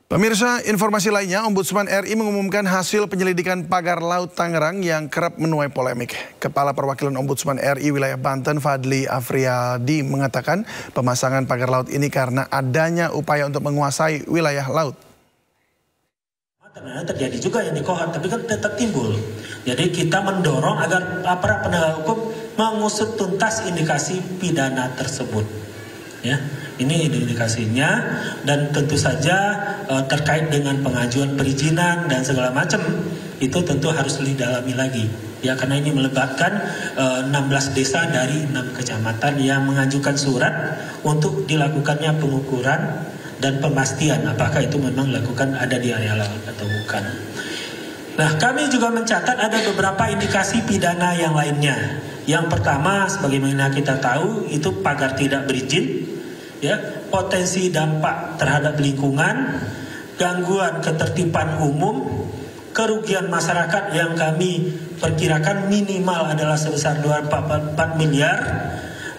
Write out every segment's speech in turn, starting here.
Pemirsa, informasi lainnya, Ombudsman RI mengumumkan hasil penyelidikan pagar laut Tangerang yang kerap menuai polemik. Kepala Perwakilan Ombudsman RI wilayah Banten, Fadli Afriyadi, mengatakan pemasangan pagar laut ini karena adanya upaya untuk menguasai wilayah laut. Terjadi juga yang di Kohat, tapi kan tetap timbul. Jadi kita mendorong agar aparat penegak hukum mengusut tuntas indikasi pidana tersebut. Ya, ini indikasinya, dan tentu saja terkait dengan pengajuan perizinan dan segala macam itu tentu harus didalami lagi. Ya, karena ini melibatkan 16 desa dari 6 kecamatan yang mengajukan surat untuk dilakukannya pengukuran dan pemastian apakah itu memang dilakukan ada di area laut atau bukan. Nah, kami juga mencatat ada beberapa indikasi pidana yang lainnya. Yang pertama, sebagaimana kita tahu, itu pagar tidak berizin, ya, potensi dampak terhadap lingkungan, gangguan ketertiban umum, kerugian masyarakat yang kami perkirakan minimal adalah sebesar 2,4 miliar,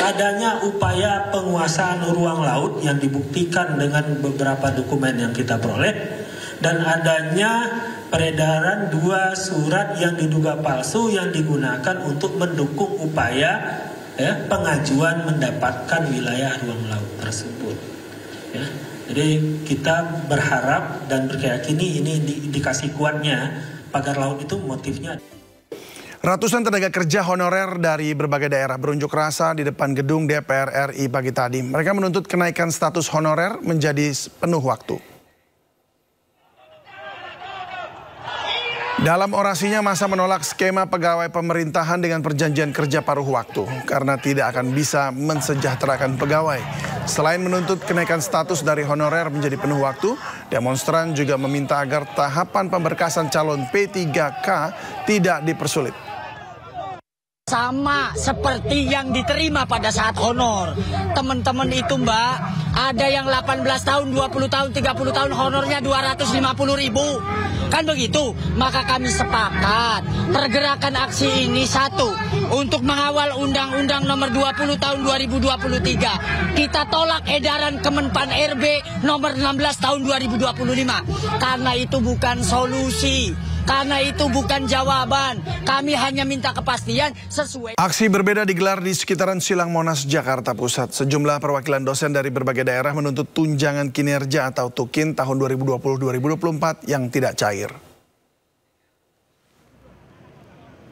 adanya upaya penguasaan ruang laut yang dibuktikan dengan beberapa dokumen yang kita peroleh, dan adanya peredaran 2 surat yang diduga palsu yang digunakan untuk mendukung upaya pengajuan mendapatkan wilayah ruang laut tersebut. Ya, jadi kita berharap dan berkeyakinan ini indikasi kuatnya pagar laut itu motifnya. Ratusan tenaga kerja honorer dari berbagai daerah berunjuk rasa di depan gedung DPR RI pagi tadi. Mereka menuntut kenaikan status honorer menjadi penuh waktu. Dalam orasinya, massa menolak skema pegawai pemerintahan dengan perjanjian kerja paruh waktu karena tidak akan bisa mensejahterakan pegawai. Selain menuntut kenaikan status dari honorer menjadi penuh waktu, demonstran juga meminta agar tahapan pemberkasan calon P3K tidak dipersulit. Sama seperti yang diterima pada saat honor. Teman-teman itu, Mbak, ada yang 18 tahun, 20 tahun, 30 tahun, honornya 250.000. Kan begitu? Maka kami sepakat pergerakan aksi ini satu, untuk mengawal Undang-Undang nomor 20 tahun 2023. Kita tolak edaran Kemenpan RB nomor 16 tahun 2025. Karena itu bukan solusi. Karena itu bukan jawaban. Kami hanya minta kepastian sesuai. Aksi berbeda digelar di sekitaran Silang Monas, Jakarta Pusat. Sejumlah perwakilan dosen dari berbagai daerah menuntut tunjangan kinerja atau TUKIN tahun 2020-2024 yang tidak cair.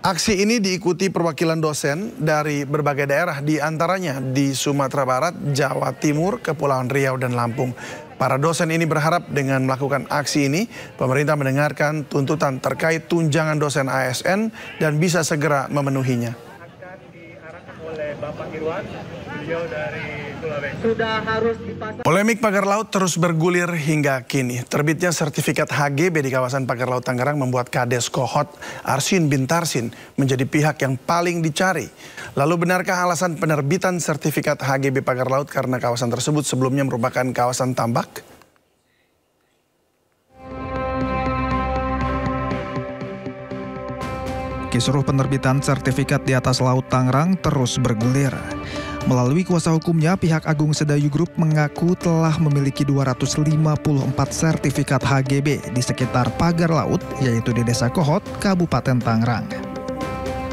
Aksi ini diikuti perwakilan dosen dari berbagai daerah, di antaranya di Sumatera Barat, Jawa Timur, Kepulauan Riau, dan Lampung. Para dosen ini berharap dengan melakukan aksi ini, pemerintah mendengarkan tuntutan terkait tunjangan dosen ASN dan bisa segera memenuhinya. Akan diarahkan oleh Bapak Irwan, beliau dari Sulawesi. Sudah harus dipasang. Polemik pagar laut terus bergulir hingga kini. Terbitnya sertifikat HGB di kawasan pagar laut Tangerang membuat Kades Kohot Arsin bin Tarsin menjadi pihak yang paling dicari. Lalu benarkah alasan penerbitan sertifikat HGB pagar laut karena kawasan tersebut sebelumnya merupakan kawasan tambak? Kisruh penerbitan sertifikat di atas laut Tangerang terus bergulir. Melalui kuasa hukumnya, pihak Agung Sedayu Group mengaku telah memiliki 254 sertifikat HGB di sekitar pagar laut, yaitu di Desa Kohot, Kabupaten Tangerang.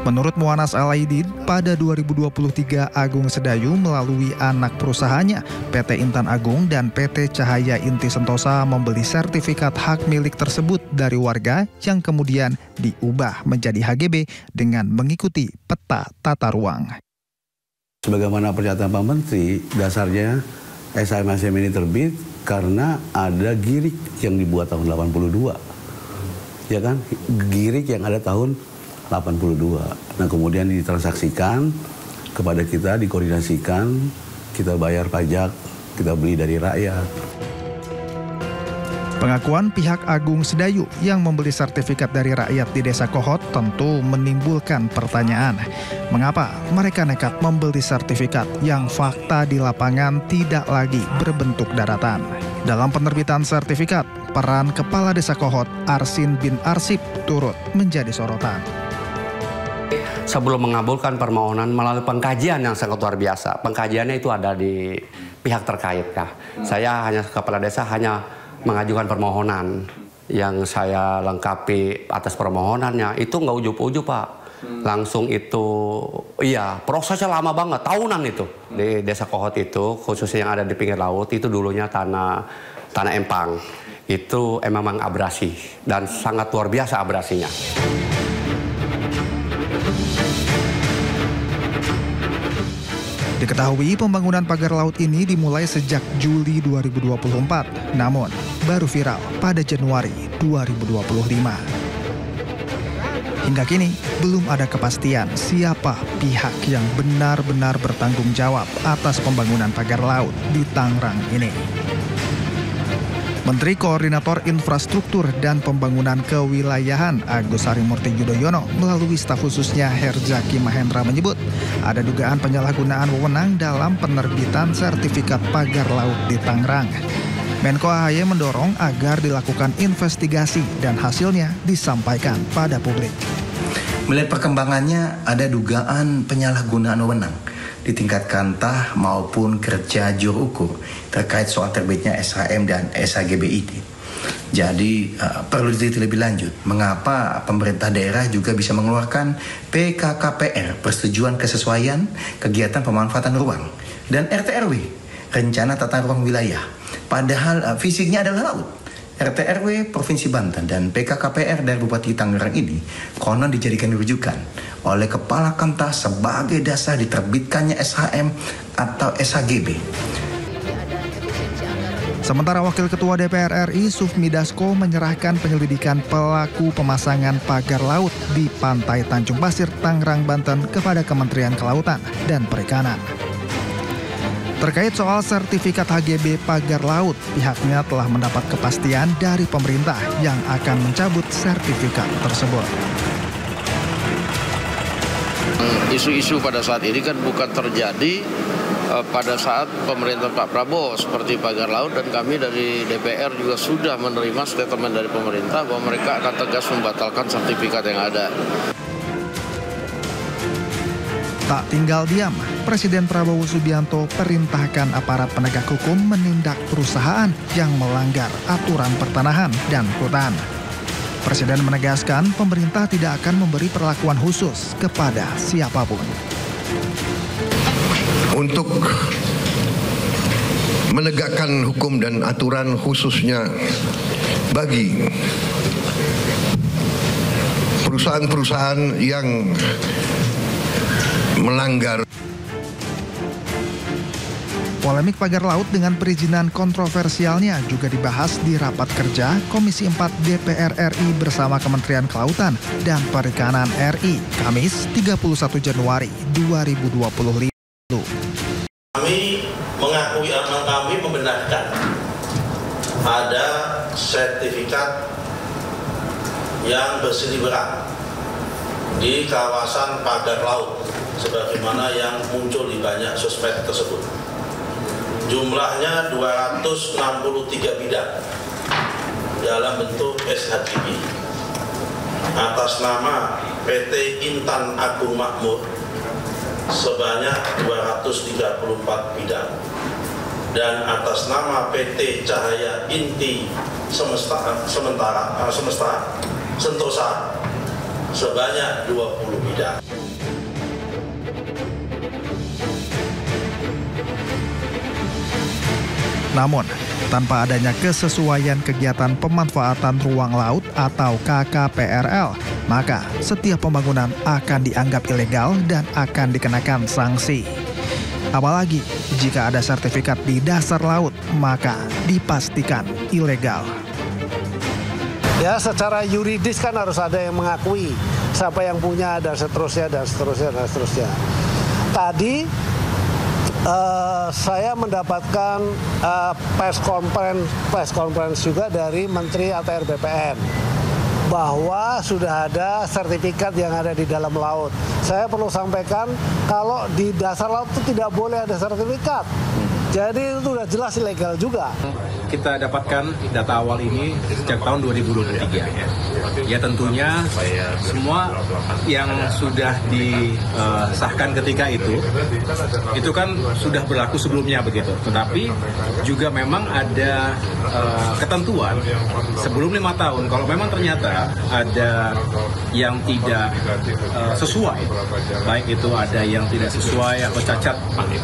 Menurut Muanas Alaidin, pada 2023 Agung Sedayu melalui anak perusahaannya, PT Intan Agung dan PT Cahaya Inti Sentosa membeli sertifikat hak milik tersebut dari warga yang kemudian diubah menjadi HGB dengan mengikuti peta tata ruang. Sebagaimana pernyataan Pak Menteri, dasarnya SMSM ini terbit karena ada girik yang dibuat tahun 82. Ya kan? Girik yang ada tahun 82. Nah, kemudian ditransaksikan kepada kita, dikoordinasikan, kita bayar pajak, kita beli dari rakyat. Pengakuan pihak Agung Sedayu yang membeli sertifikat dari rakyat di Desa Kohot tentu menimbulkan pertanyaan. Mengapa mereka nekat membeli sertifikat yang fakta di lapangan tidak lagi berbentuk daratan? Dalam penerbitan sertifikat, peran Kepala Desa Kohot Arsin bin Arsip turut menjadi sorotan. Sebelum mengabulkan permohonan melalui pengkajian yang sangat luar biasa. Pengkajiannya itu ada di pihak terkait. Saya hanya kepala desa hanya mengajukan permohonan. Yang saya lengkapi atas permohonannya itu nggak ujub-ujub, Pak. Langsung itu, iya, prosesnya lama banget, tahunan itu. Di Desa Kohot itu, khususnya yang ada di pinggir laut, itu dulunya tanah empang. Itu memang abrasi, dan sangat luar biasa abrasinya. Diketahui pembangunan pagar laut ini dimulai sejak Juli 2024, namun baru viral pada Januari 2025. Hingga kini, belum ada kepastian siapa pihak yang benar-benar bertanggung jawab atas pembangunan pagar laut di Tangerang ini. Menteri Koordinator Infrastruktur dan Pembangunan Kewilayahan Agus Harimurti Yudhoyono melalui staf khususnya Herzaki Mahendra menyebut ada dugaan penyalahgunaan wewenang dalam penerbitan sertifikat pagar laut di Tangerang. Menko AHY mendorong agar dilakukan investigasi dan hasilnya disampaikan pada publik. Melihat perkembangannya, ada dugaan penyalahgunaan wewenang di tingkat kantah maupun kerja juru ukur terkait soal terbitnya SHM dan SHGBIT. Jadi perlu diteliti lebih lanjut mengapa pemerintah daerah juga bisa mengeluarkan PKKPR, persetujuan kesesuaian kegiatan pemanfaatan ruang, dan RTRW, rencana tata ruang wilayah, padahal fisiknya adalah laut. RTRW Provinsi Banten dan PKKPR dari Bupati Tangerang ini konon dijadikan rujukan oleh Kepala Kantah sebagai dasar diterbitkannya SHM atau SHGB. Sementara Wakil Ketua DPR RI Sufmi Dasko menyerahkan penyelidikan pelaku pemasangan pagar laut di Pantai Tanjung Pasir, Tangerang, Banten kepada Kementerian Kelautan dan Perikanan. Terkait soal sertifikat HGB pagar laut, pihaknya telah mendapat kepastian dari pemerintah yang akan mencabut sertifikat tersebut. Isu-isu pada saat ini kan bukan terjadi pada saat pemerintah Pak Prabowo seperti pagar laut, dan kami dari DPR juga sudah menerima statement dari pemerintah bahwa mereka akan tegas membatalkan sertifikat yang ada. Tak tinggal diam, Presiden Prabowo Subianto perintahkan aparat penegak hukum menindak perusahaan yang melanggar aturan pertanahan dan hutan. Presiden menegaskan pemerintah tidak akan memberi perlakuan khusus kepada siapapun. Untuk menegakkan hukum dan aturan khususnya bagi perusahaan-perusahaan yang melanggar. Polemik pagar laut dengan perizinan kontroversialnya juga dibahas di rapat kerja Komisi 4 DPR RI bersama Kementerian Kelautan dan Perikanan RI, Kamis 31 Januari 2025. Kami membenarkan ada sertifikat yang berseliweran di kawasan pagar laut sebagaimana yang muncul di banyak sosmed tersebut. Jumlahnya 263 bidang dalam bentuk SHGB atas nama PT Intan Agung Makmur sebanyak 234 bidang dan atas nama PT Cahaya Inti Sentosa sebanyak 20 bidang. Namun, tanpa adanya kesesuaian kegiatan pemanfaatan ruang laut atau KKPRL, maka setiap pembangunan akan dianggap ilegal dan akan dikenakan sanksi. Apalagi jika ada sertifikat di dasar laut, maka dipastikan ilegal. Ya, secara yuridis kan harus ada yang mengakui siapa yang punya dan seterusnya dan seterusnya dan seterusnya. Tadi saya mendapatkan press conference juga dari Menteri ATR BPN bahwa sudah ada sertifikat yang ada di dalam laut. Saya perlu sampaikan kalau di dasar laut itu tidak boleh ada sertifikat. Jadi itu sudah jelas ilegal juga. kita dapatkan data awal ini sejak tahun 2023. Ya tentunya semua yang sudah disahkan ketika itu kan sudah berlaku sebelumnya begitu. Tetapi juga memang ada ketentuan sebelum 5 tahun. Kalau memang ternyata ada yang tidak sesuai, baik itu ada yang tidak sesuai atau cacat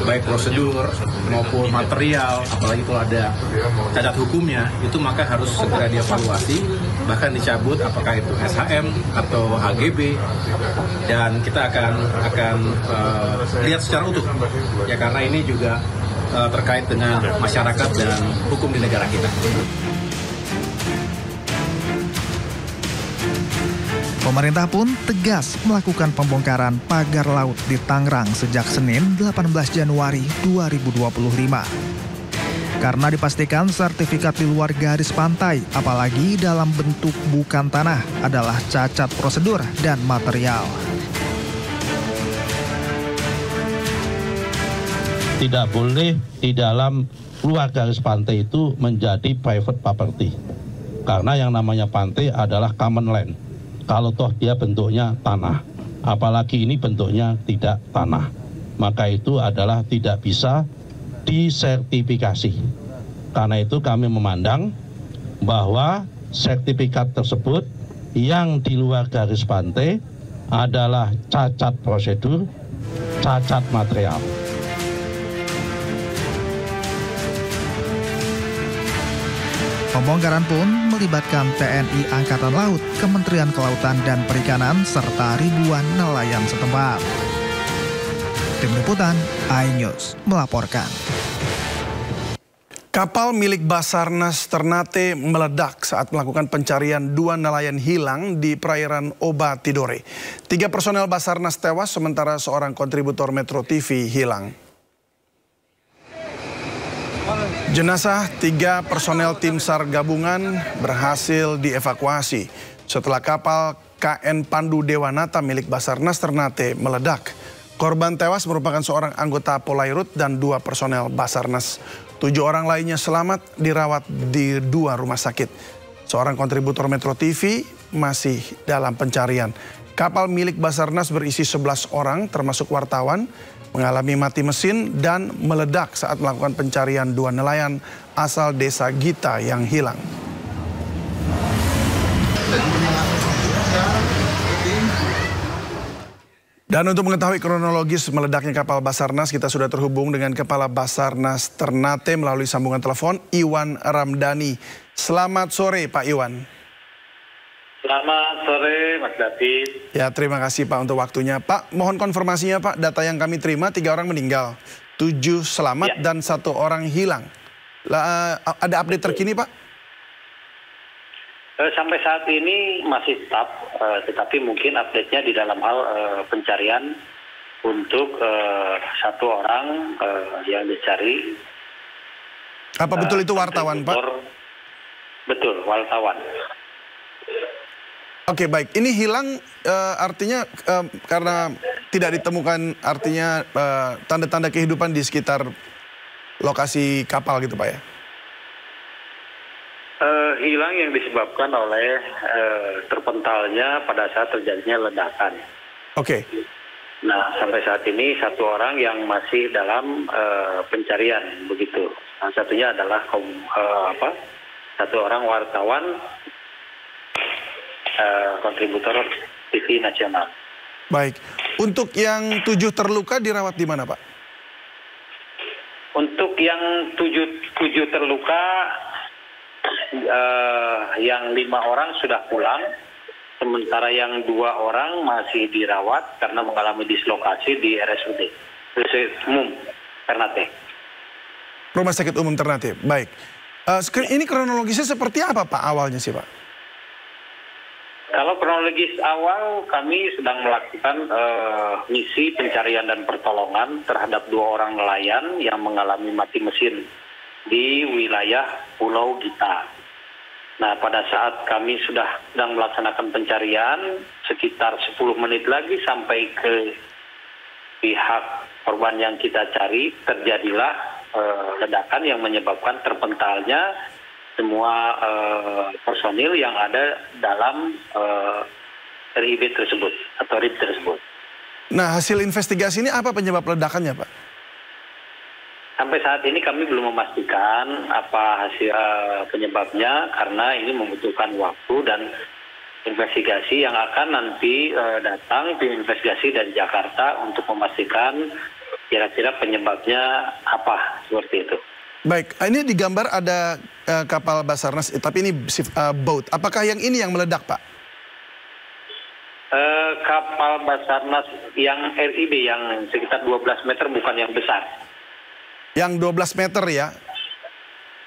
baik prosedur maupun material, apalagi kalau ada cacat hukumnya, itu maka harus segera dievaluasi, bahkan dicabut apakah itu SHM atau HGB, dan kita akan lihat secara utuh ya, karena ini juga terkait dengan masyarakat dan hukum di negara kita. Pemerintah pun tegas melakukan pembongkaran pagar laut di Tangerang sejak Senin 18 Januari 2025. Karena dipastikan sertifikat di luar garis pantai, apalagi dalam bentuk bukan tanah, adalah cacat prosedur dan material. Tidak boleh di dalam luar garis pantai itu menjadi private property. Karena yang namanya pantai adalah common land. Kalau toh dia bentuknya tanah, apalagi ini bentuknya tidak tanah, maka itu adalah tidak bisa disertifikasi. Karena itu kami memandang bahwa sertifikat tersebut yang di luar garis pantai adalah cacat prosedur, cacat material. Pembongkaran pun melibatkan TNI Angkatan Laut, Kementerian Kelautan dan Perikanan, serta ribuan nelayan setempat. Tim Liputan iNews melaporkan. Kapal milik Basarnas Ternate meledak saat melakukan pencarian 2 nelayan hilang di perairan Oba Tidore. 3 personel Basarnas tewas sementara seorang kontributor Metro TV hilang. Jenazah 3 personel tim SAR gabungan berhasil dievakuasi setelah kapal KN Pandu Dewanata milik Basarnas Ternate meledak. Korban tewas merupakan seorang anggota Polairut dan 2 personel Basarnas. 7 orang lainnya selamat dirawat di 2 rumah sakit. Seorang kontributor Metro TV masih dalam pencarian. Kapal milik Basarnas berisi 11 orang termasuk wartawan mengalami mati mesin dan meledak saat melakukan pencarian 2 nelayan asal desa Gita yang hilang. Dan untuk mengetahui kronologis meledaknya kapal Basarnas, kita sudah terhubung dengan Kepala Basarnas Ternate melalui sambungan telepon, Iwan Ramdhani. Selamat sore Pak Iwan. Selamat sore Mas David. Ya, terima kasih Pak untuk waktunya. Pak, mohon konfirmasinya Pak, data yang kami terima 3 orang meninggal, 7 selamat ya, dan 1 orang hilang. Ada update terkini Pak? Sampai saat ini masih tetap, tetapi mungkin update-nya di dalam hal pencarian untuk 1 orang yang dicari. Apa betul itu wartawan Pak? Betul, wartawan. Oke, baik. Ini hilang artinya karena tidak ditemukan artinya tanda-tanda kehidupan di sekitar lokasi kapal gitu Pak ya? Hilang yang disebabkan oleh terpentalnya pada saat terjadinya ledakan. Oke. Nah, sampai saat ini 1 orang yang masih dalam pencarian begitu. Nah, satunya adalah 1 orang wartawan kontributor TV nasional. Baik. Untuk yang 7 terluka dirawat di mana Pak? Untuk yang 7 terluka, yang 5 orang sudah pulang, sementara yang 2 orang masih dirawat karena mengalami dislokasi di RSUD Umum Ternate. Rumah Sakit Umum Ternate, baik. Ini kronologisnya seperti apa Pak awalnya sih Pak? Kalau kronologis awal, kami sedang melakukan misi pencarian dan pertolongan terhadap 2 orang nelayan yang mengalami mati mesin di wilayah Pulau Gita. Nah, pada saat kami sedang melaksanakan pencarian, sekitar 10 menit lagi sampai ke pihak korban yang kita cari, terjadilah ledakan yang menyebabkan terpentalnya semua personil yang ada dalam RIB tersebut atau RIB tersebut. Nah, hasil investigasi ini apa penyebab ledakannya, Pak? Sampai saat ini kami belum memastikan apa hasil penyebabnya karena ini membutuhkan waktu dan investigasi yang akan nanti datang tim investigasi dari Jakarta untuk memastikan kira-kira penyebabnya apa, seperti itu. Baik, ini di gambar ada kapal Basarnas, tapi ini boat. Apakah yang ini yang meledak, Pak? Kapal Basarnas yang RIB yang sekitar 12 meter bukan yang besar. Yang 12 meter ya?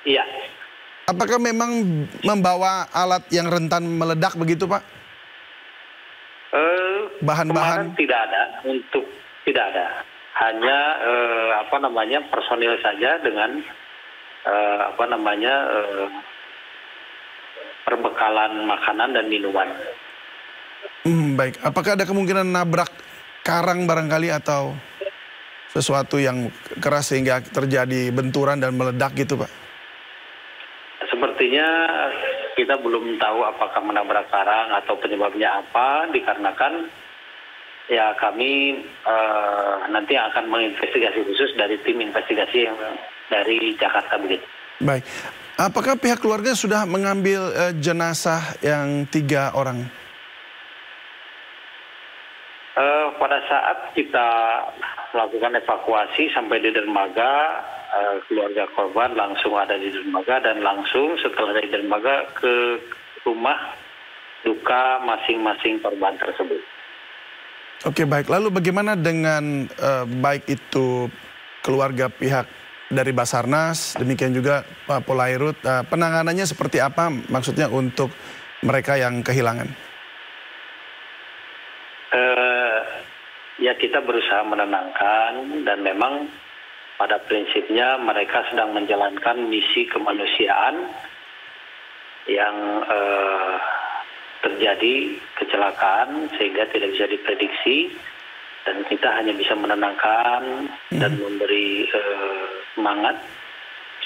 Iya. Apakah memang membawa alat yang rentan meledak begitu, Pak? Bahan-bahan tidak ada. Hanya personil saja dengan perbekalan makanan dan minuman. Baik. Apakah ada kemungkinan nabrak karang barangkali atau sesuatu yang keras sehingga terjadi benturan dan meledak gitu, Pak? Sepertinya kita belum tahu apakah menabrak karang atau penyebabnya apa, dikarenakan ya kami nanti akan menginvestigasi khusus dari tim investigasi yang dari Jakarta begitu. Baik. Apakah pihak keluarga sudah mengambil jenazah yang 3 orang? Pada saat kita melakukan evakuasi sampai di dermaga, keluarga korban langsung ada di dermaga dan langsung setelah dari dermaga ke rumah duka masing-masing korban tersebut. Oke, baik. Lalu bagaimana dengan baik itu keluarga pihak dari Basarnas, demikian juga Pak Polairut, penanganannya seperti apa maksudnya untuk mereka yang kehilangan? Ya kita berusaha menenangkan dan memang pada prinsipnya mereka sedang menjalankan misi kemanusiaan yang terjadi kecelakaan sehingga tidak bisa diprediksi dan kita hanya bisa menenangkan dan memberi semangat.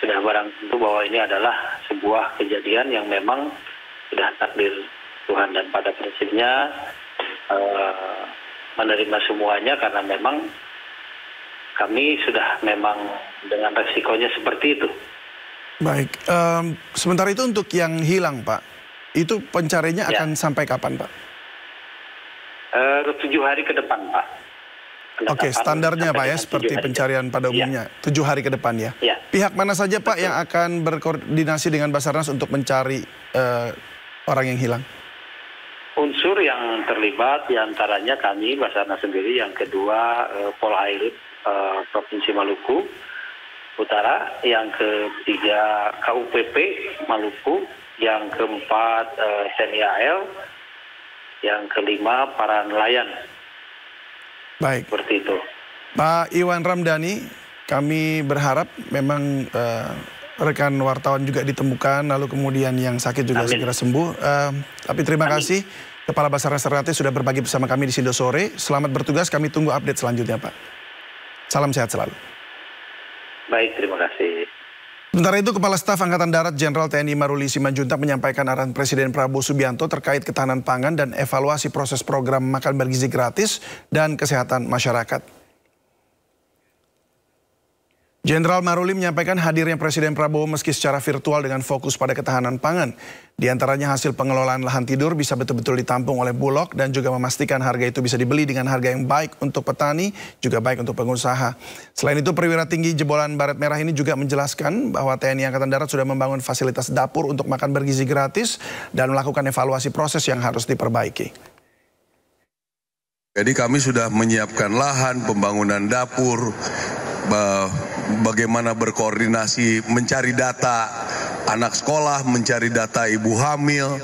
Sudah barang tentu bahwa ini adalah sebuah kejadian yang memang sudah takdir Tuhan dan pada prinsipnya menerima semuanya karena memang kami sudah memang dengan resikonya seperti itu. Baik, sementara itu untuk yang hilang, Pak, itu pencariannya akan sampai kapan, Pak? 7 hari ke depan, Pak. Oke, standarnya Pak ya, seperti pencarian pada umumnya, 7 hari ke depan ya. Pihak mana saja Pak yang akan berkoordinasi dengan Basarnas untuk mencari orang yang hilang? Unsur yang terlibat diantaranya kami, Basarnas sendiri, yang kedua Polairut Provinsi Maluku Utara, yang ketiga KUPP Maluku, yang keempat TNI AL, yang kelima para nelayan. Baik. Seperti itu. Pak Iwan Ramdhani, kami berharap memang rekan wartawan juga ditemukan, lalu kemudian yang sakit juga segera sembuh. Tapi terima kasih Kepala Basarnas Ternate sudah berbagi bersama kami di Sindo Sore. Selamat bertugas, kami tunggu update selanjutnya, Pak. Salam sehat selalu. Baik, terima kasih. Sementara itu, Kepala Staf Angkatan Darat Jenderal TNI Maruli Simanjuntak menyampaikan arahan Presiden Prabowo Subianto terkait ketahanan pangan dan evaluasi proses program makan bergizi gratis dan kesehatan masyarakat. Jenderal Maruli menyampaikan hadirnya Presiden Prabowo meski secara virtual dengan fokus pada ketahanan pangan. Di antaranya hasil pengelolaan lahan tidur bisa betul-betul ditampung oleh Bulog dan juga memastikan harga itu bisa dibeli dengan harga yang baik untuk petani, juga baik untuk pengusaha. Selain itu, perwira tinggi Jebolan Baret Merah ini juga menjelaskan bahwa TNI Angkatan Darat sudah membangun fasilitas dapur untuk makan bergizi gratis dan melakukan evaluasi proses yang harus diperbaiki. Jadi kami sudah menyiapkan lahan, pembangunan dapur, bagaimana berkoordinasi, mencari data anak sekolah, mencari data ibu hamil,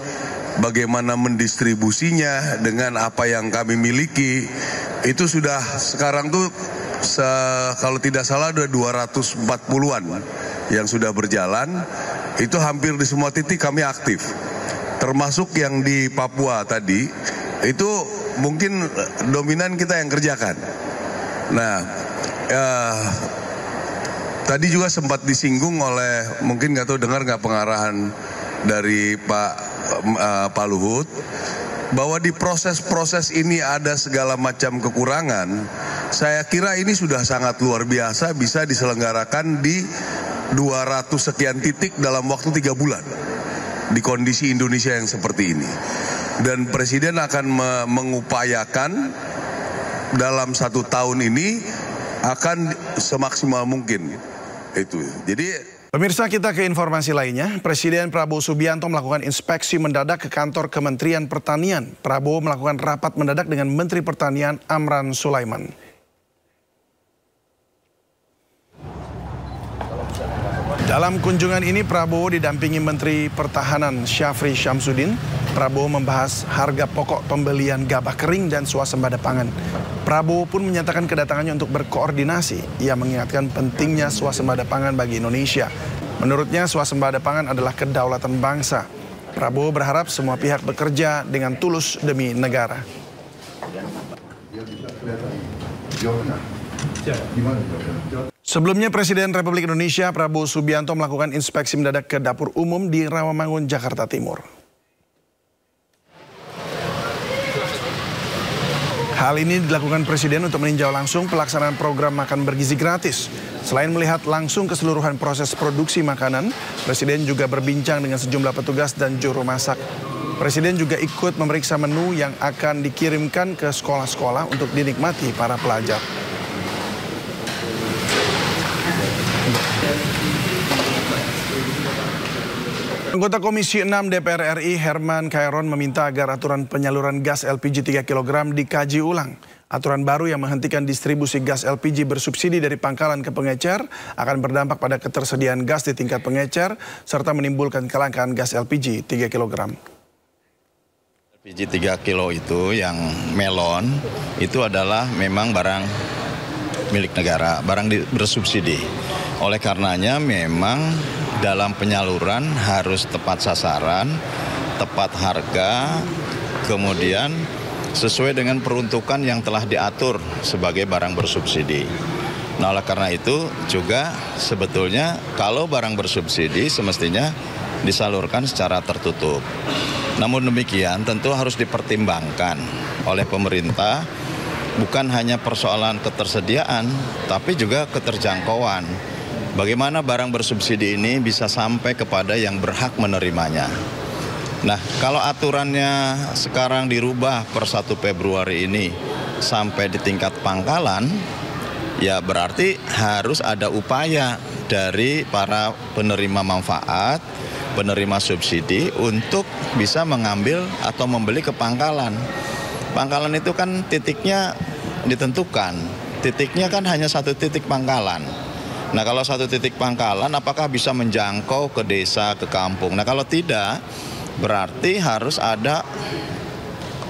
bagaimana mendistribusinya dengan apa yang kami miliki. Itu sudah sekarang tuh kalau tidak salah ada 240-an yang sudah berjalan. Itu hampir di semua titik kami aktif. Termasuk yang di Papua tadi, itu mungkin dominan kita yang kerjakan. Nah, Tadi juga sempat disinggung oleh, mungkin nggak tahu dengar nggak pengarahan dari Pak Luhut, bahwa di proses-proses ini ada segala macam kekurangan. Saya kira ini sudah sangat luar biasa bisa diselenggarakan di 200 sekian titik dalam waktu 3 bulan di kondisi Indonesia yang seperti ini. Dan Presiden akan mengupayakan dalam 1 tahun ini akan semaksimal mungkin. Itu. Jadi pemirsa, kita ke informasi lainnya. Presiden Prabowo Subianto melakukan inspeksi mendadak ke kantor Kementerian Pertanian. Prabowo melakukan rapat mendadak dengan Menteri Pertanian Amran Sulaiman. Dalam kunjungan ini Prabowo didampingi Menteri Pertahanan Syafri Syamsuddin. Prabowo membahas harga pokok pembelian gabah kering dan swasembada pangan. Prabowo pun menyatakan kedatangannya untuk berkoordinasi. Ia mengingatkan pentingnya swasembada pangan bagi Indonesia. Menurutnya swasembada pangan adalah kedaulatan bangsa. Prabowo berharap semua pihak bekerja dengan tulus demi negara. Sebelumnya Presiden Republik Indonesia Prabowo Subianto melakukan inspeksi mendadak ke dapur umum di Rawamangun, Jakarta Timur. Hal ini dilakukan Presiden untuk meninjau langsung pelaksanaan program makan bergizi gratis. Selain melihat langsung keseluruhan proses produksi makanan, Presiden juga berbincang dengan sejumlah petugas dan juru masak. Presiden juga ikut memeriksa menu yang akan dikirimkan ke sekolah-sekolah untuk dinikmati para pelajar. Anggota Komisi 6 DPR RI Herman Khairon meminta agar aturan penyaluran gas LPG 3 kg dikaji ulang. Aturan baru yang menghentikan distribusi gas LPG bersubsidi dari pangkalan ke pengecer akan berdampak pada ketersediaan gas di tingkat pengecer serta menimbulkan kelangkaan gas LPG 3 kg. LPG 3 kilo itu yang melon itu adalah memang barang milik negara, barang bersubsidi. Oleh karenanya memang dalam penyaluran harus tepat sasaran, tepat harga, kemudian sesuai dengan peruntukan yang telah diatur sebagai barang bersubsidi. Nah, oleh karena itu juga sebetulnya kalau barang bersubsidi semestinya disalurkan secara tertutup. Namun demikian tentu harus dipertimbangkan oleh pemerintah bukan hanya persoalan ketersediaan tapi juga keterjangkauan. Bagaimana barang bersubsidi ini bisa sampai kepada yang berhak menerimanya. Nah, kalau aturannya sekarang dirubah per 1 Februari ini sampai di tingkat pangkalan, ya berarti harus ada upaya dari para penerima manfaat, penerima subsidi untuk bisa mengambil atau membeli ke pangkalan. Pangkalan itu kan titiknya ditentukan. Titiknya kan hanya 1 titik pangkalan. Nah, kalau 1 titik pangkalan apakah bisa menjangkau ke desa, ke kampung? Nah, kalau tidak berarti harus ada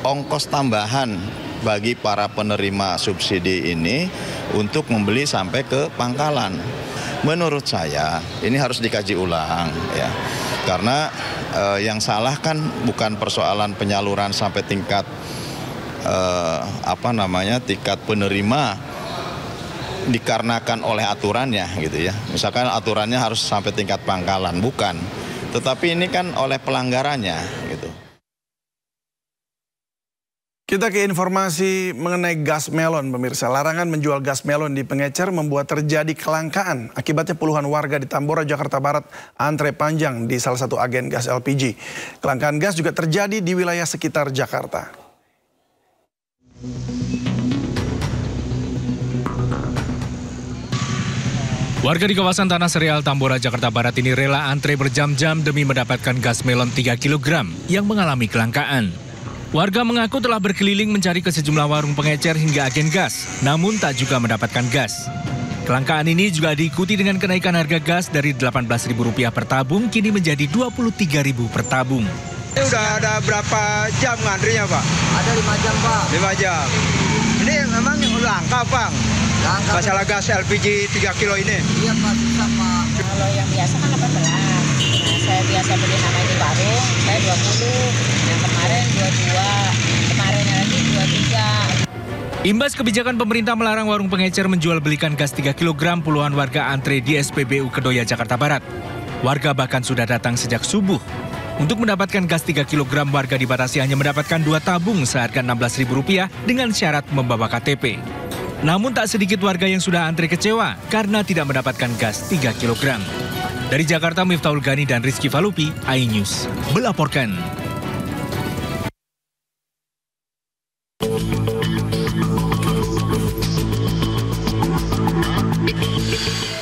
ongkos tambahan bagi para penerima subsidi ini untuk membeli sampai ke pangkalan. Menurut saya ini harus dikaji ulang ya. Karena yang salah kan bukan persoalan penyaluran sampai tingkat tingkat penerima dikarenakan oleh aturannya gitu ya. Misalkan aturannya harus sampai tingkat pangkalan, bukan. Tetapi ini kan oleh pelanggarannya gitu. Kita ke informasi mengenai gas melon, pemirsa. Larangan menjual gas melon di pengecer membuat terjadi kelangkaan. Akibatnya puluhan warga di Tambora, Jakarta Barat antre panjang di salah satu agen gas LPG. Kelangkaan gas juga terjadi di wilayah sekitar Jakarta. Warga di kawasan Tanah Serial, Tambora, Jakarta Barat ini rela antre berjam-jam demi mendapatkan gas melon 3 kg yang mengalami kelangkaan. Warga mengaku telah berkeliling mencari ke sejumlah warung pengecer hingga agen gas, namun tak juga mendapatkan gas. Kelangkaan ini juga diikuti dengan kenaikan harga gas dari Rp18.000 per tabung kini menjadi Rp23.000 per tabung. Ini udah ada berapa jam ngantrinya, Pak? Ada 5 jam, Pak. 5 jam. Ini memang langka, Bang. Masalah gas LPG 3 kilo ini. Iya, Pak, susah, Pak. Kalau yang biasa kan 18. Nah, saya biasa beli sama di warung, saya 20. Yang kemarin 22. Kemarin lagi 23. Imbas kebijakan pemerintah melarang warung pengecer menjual belikan gas 3 kg, puluhan warga antre di SPBU Kedoya, Jakarta Barat. Warga bahkan sudah datang sejak subuh. Untuk mendapatkan gas 3 kg, warga dibatasi hanya mendapatkan 2 tabung seharga Rp16.000 dengan syarat membawa KTP. Namun tak sedikit warga yang sudah antre kecewa karena tidak mendapatkan gas 3 kg. Dari Jakarta, Miftahul Gani dan Rizky Falupi, iNews melaporkan.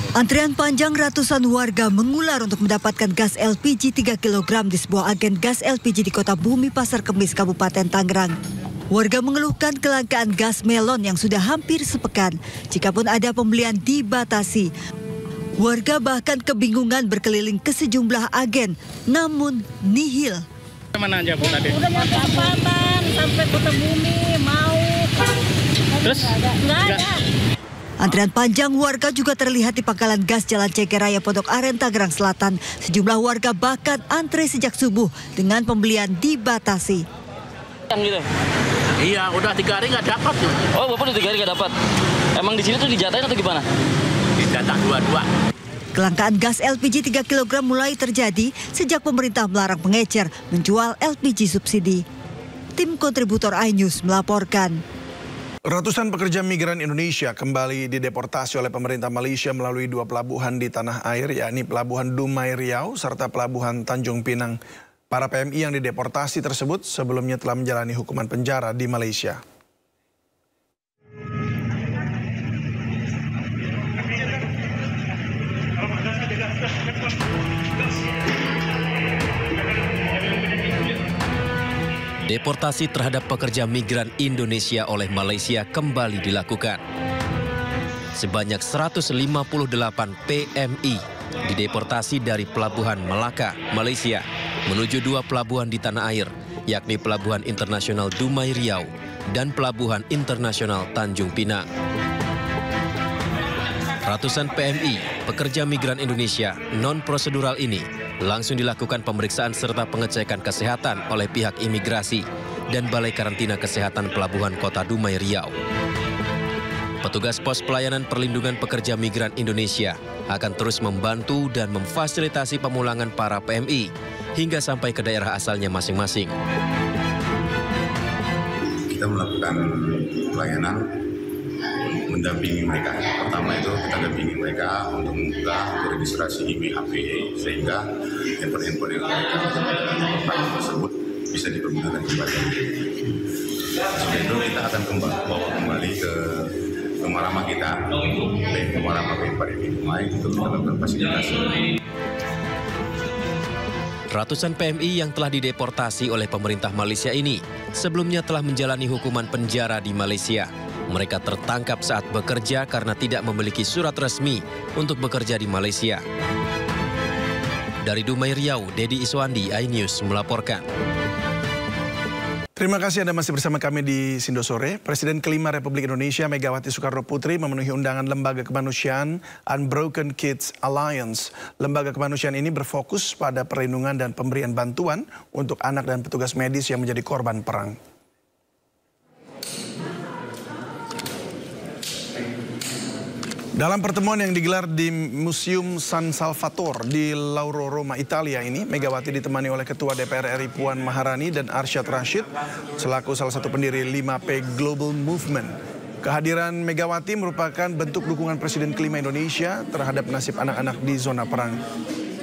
Antrian panjang ratusan warga mengular untuk mendapatkan gas LPG 3 kg di sebuah agen gas LPG di Kota Bumi Pasar Kemis, Kabupaten Tangerang. Warga mengeluhkan kelangkaan gas melon yang sudah hampir sepekan. Jikapun ada pembelian dibatasi. Warga bahkan kebingungan berkeliling ke sejumlah agen, namun nihil. Mana aja Bu tadi? Udah nyampe Apatan, sampai Kota Bumi, mau. Terus? Nggak ada. Antrian panjang warga juga terlihat di pangkalan gas Jalan Cekeraya, Pondok Aren, Tangerang Selatan. Sejumlah warga bahkan antre sejak subuh dengan pembelian dibatasi. Gitu. Iya, udah 3 hari nggak dapat tuh. Oh, Bapak udah 3 hari nggak dapat. Emang di sini tuh dijatahin atau gimana? Dijatah dua-dua. Kelangkaan gas LPG 3 kg mulai terjadi sejak pemerintah melarang pengecer menjual LPG subsidi. Tim kontributor iNews melaporkan. Ratusan pekerja migran Indonesia kembali dideportasi oleh pemerintah Malaysia melalui 2 pelabuhan di tanah air, yakni Pelabuhan Dumai Riau serta Pelabuhan Tanjung Pinang. Para PMI yang dideportasi tersebut sebelumnya telah menjalani hukuman penjara di Malaysia. Deportasi terhadap pekerja migran Indonesia oleh Malaysia kembali dilakukan. Sebanyak 158 PMI dideportasi dari Pelabuhan Melaka, Malaysia, menuju 2 pelabuhan di tanah air, yakni Pelabuhan Internasional Dumai Riau dan Pelabuhan Internasional Tanjung Pinang. Ratusan PMI, pekerja migran Indonesia non-prosedural ini, langsung dilakukan pemeriksaan serta pengecekan kesehatan oleh pihak imigrasi dan Balai Karantina Kesehatan Pelabuhan Kota Dumai Riau. Petugas pos pelayanan perlindungan pekerja migran Indonesia akan terus membantu dan memfasilitasi pemulangan para PMI hingga sampai ke daerah asalnya masing-masing. Kita melakukan pelayanan mendampingi mereka. Pertama itu kita dampingi mereka untuk membuka registrasi IMEIHP sehingga handphone yang mereka tersebut bisa dipergunakan kembali. Setelah itu kita akan bawa kembali ke rumah ramah kita, rumah ramah PMI untuk kita lakukan fasilitasi. Ratusan PMI yang telah dideportasi oleh pemerintah Malaysia ini sebelumnya telah menjalani hukuman penjara di Malaysia. Mereka tertangkap saat bekerja karena tidak memiliki surat resmi untuk bekerja di Malaysia. Dari Dumai Riau, Dedi Iswandi, iNews melaporkan. Terima kasih Anda masih bersama kami di Sindo Sore. Presiden kelima Republik Indonesia Megawati Soekarno Putri memenuhi undangan Lembaga Kemanusiaan Unbroken Kids Alliance. Lembaga kemanusiaan ini berfokus pada perlindungan dan pemberian bantuan untuk anak dan petugas medis yang menjadi korban perang. Dalam pertemuan yang digelar di Museum San Salvatore di Lauro, Roma, Italia ini, Megawati ditemani oleh Ketua DPR RI Puan Maharani dan Arsyad Rashid selaku salah satu pendiri 5P Global Movement. Kehadiran Megawati merupakan bentuk dukungan Presiden kelima Indonesia terhadap nasib anak-anak di zona perang.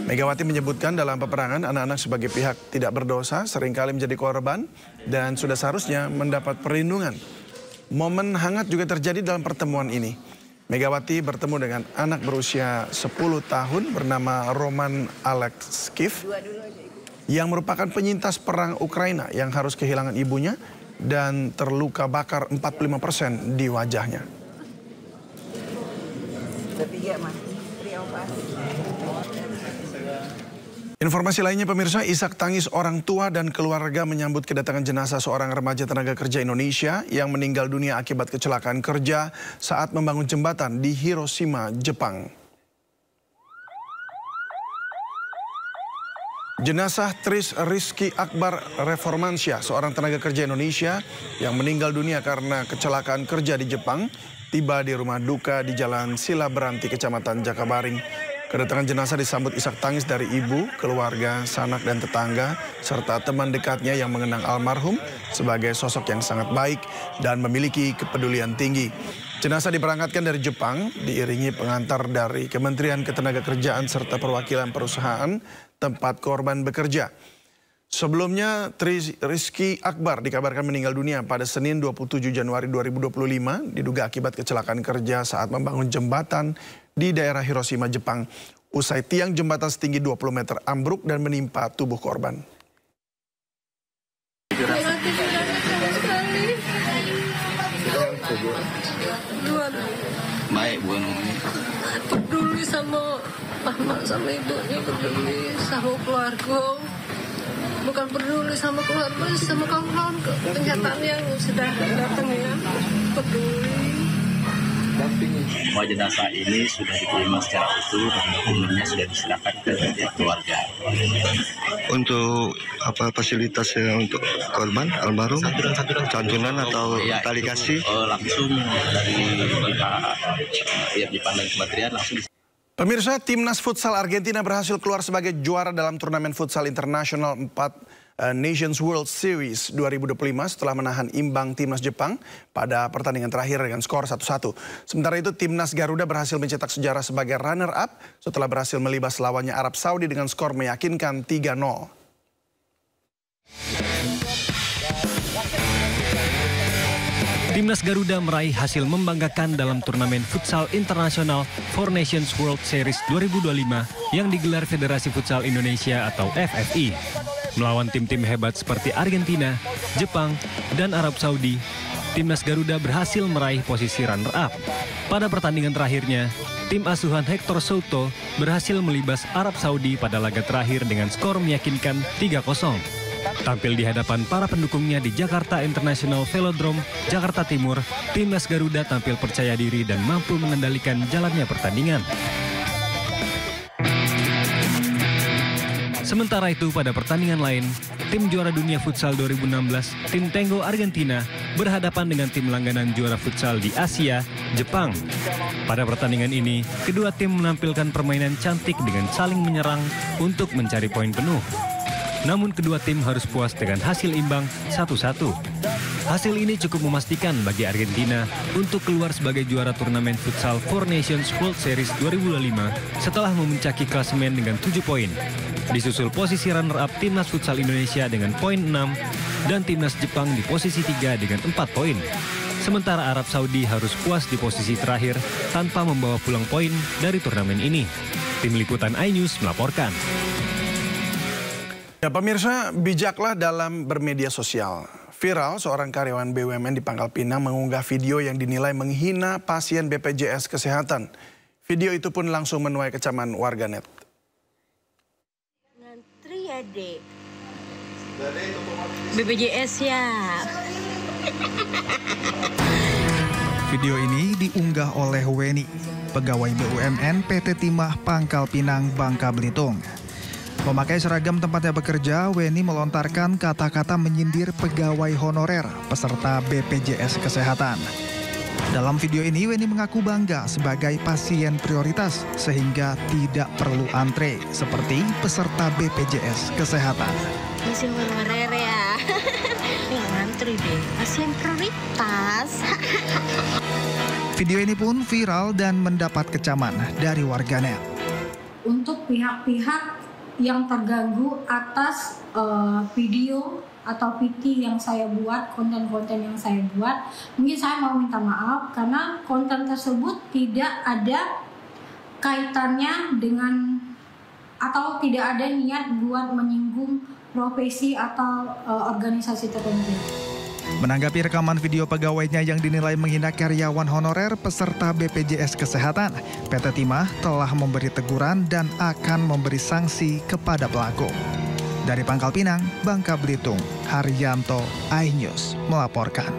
Megawati menyebutkan dalam peperangan anak-anak sebagai pihak tidak berdosa seringkali menjadi korban dan sudah seharusnya mendapat perlindungan. Momen hangat juga terjadi dalam pertemuan ini. Megawati bertemu dengan anak berusia 10 tahun bernama Roman Alekseev yang merupakan penyintas perang Ukraina yang harus kehilangan ibunya dan terluka bakar 45% di wajahnya. Informasi lainnya pemirsa, isak tangis orang tua dan keluarga menyambut kedatangan jenazah seorang remaja tenaga kerja Indonesia yang meninggal dunia akibat kecelakaan kerja saat membangun jembatan di Hiroshima, Jepang. Jenazah Tris Rizky Akbar Reformansyah, seorang tenaga kerja Indonesia yang meninggal dunia karena kecelakaan kerja di Jepang, tiba di rumah duka di Jalan Sila Beranti, Kecamatan Jakabaring. Kedatangan jenazah disambut isak tangis dari ibu, keluarga, sanak dan tetangga, serta teman dekatnya yang mengenang almarhum sebagai sosok yang sangat baik dan memiliki kepedulian tinggi. Jenazah diberangkatkan dari Jepang, diiringi pengantar dari Kementerian Ketenagakerjaan serta perwakilan perusahaan tempat korban bekerja. Sebelumnya, Tris Rizky Akbar dikabarkan meninggal dunia pada Senin 27 Januari 2025, diduga akibat kecelakaan kerja saat membangun jembatan di daerah Hiroshima, Jepang. Usai tiang jembatan setinggi 20 meter ambruk dan menimpa tubuh korban. Baik, Bu. Peduli sama mama, sama ibunya, peduli sama keluarga. Bukan peduli sama keluarga, sama kawan-kawan kesehatan yang sudah datang ya. Peduli. Semua jenazah ini sudah diterima secara utuh dan dokumennya sudah diserahkan ke pihak keluarga. Untuk apa fasilitasnya untuk korban almarhum? Santunan atau tali kasih? Langsung dari pihak dipandang kementerian langsung. Pemirsa, Timnas Futsal Argentina berhasil keluar sebagai juara dalam turnamen futsal internasional 4 Nations World Series 2025 setelah menahan imbang Timnas Jepang pada pertandingan terakhir dengan skor 1-1. Sementara itu, Timnas Garuda berhasil mencetak sejarah sebagai runner-up setelah berhasil melibas lawannya Arab Saudi dengan skor meyakinkan 3-0. Timnas Garuda meraih hasil membanggakan dalam turnamen futsal internasional 4 Nations World Series 2025 yang digelar Federasi Futsal Indonesia atau FFI. Melawan tim-tim hebat seperti Argentina, Jepang, dan Arab Saudi, Timnas Garuda berhasil meraih posisi runner-up. Pada pertandingan terakhirnya, tim asuhan Hector Souto berhasil melibas Arab Saudi pada laga terakhir dengan skor meyakinkan 3-0. Tampil di hadapan para pendukungnya di Jakarta International Velodrome, Jakarta Timur, Timnas Garuda tampil percaya diri dan mampu mengendalikan jalannya pertandingan. Sementara itu pada pertandingan lain, tim juara dunia futsal 2016, tim Tengo Argentina, berhadapan dengan tim langganan juara futsal di Asia, Jepang. Pada pertandingan ini, kedua tim menampilkan permainan cantik dengan saling menyerang untuk mencari poin penuh. Namun kedua tim harus puas dengan hasil imbang 1-1. Hasil ini cukup memastikan bagi Argentina untuk keluar sebagai juara turnamen futsal 4 Nations World Series 2025 setelah memuncaki klasemen dengan 7 poin. Disusul posisi runner-up Timnas Futsal Indonesia dengan poin 6 dan Timnas Jepang di posisi 3 dengan 4 poin. Sementara Arab Saudi harus puas di posisi terakhir tanpa membawa pulang poin dari turnamen ini. Tim Liputan iNews melaporkan. Ya, pemirsa, bijaklah dalam bermedia sosial. Viral, seorang karyawan BUMN di Pangkal Pinang mengunggah video yang dinilai menghina pasien BPJS Kesehatan. Video itu pun langsung menuai kecaman warganet. Ngantri ya, Dek. BPJS ya. Video ini diunggah oleh Weni, pegawai BUMN PT Timah Pangkal Pinang, Bangka Belitung. Memakai seragam tempatnya bekerja, Weni melontarkan kata-kata menyindir pegawai honorer peserta BPJS Kesehatan. Dalam video ini, Weni mengaku bangga sebagai pasien prioritas sehingga tidak perlu antre seperti peserta BPJS Kesehatan. Pasien honorer ya. Ngantri deh, pasien prioritas. Video ini pun viral dan mendapat kecaman dari warganet. Untuk pihak-pihak yang terganggu atas video atau VT yang saya buat, konten-konten yang saya buat, mungkin saya mau minta maaf karena konten tersebut tidak ada kaitannya dengan atau tidak ada niat buat menyinggung profesi atau organisasi tertentu. Menanggapi rekaman video pegawainya yang dinilai menghina karyawan honorer peserta BPJS Kesehatan, PT Timah telah memberi teguran dan akan memberi sanksi kepada pelaku. Dari Pangkal Pinang, Bangka Belitung, Haryanto, iNews melaporkan.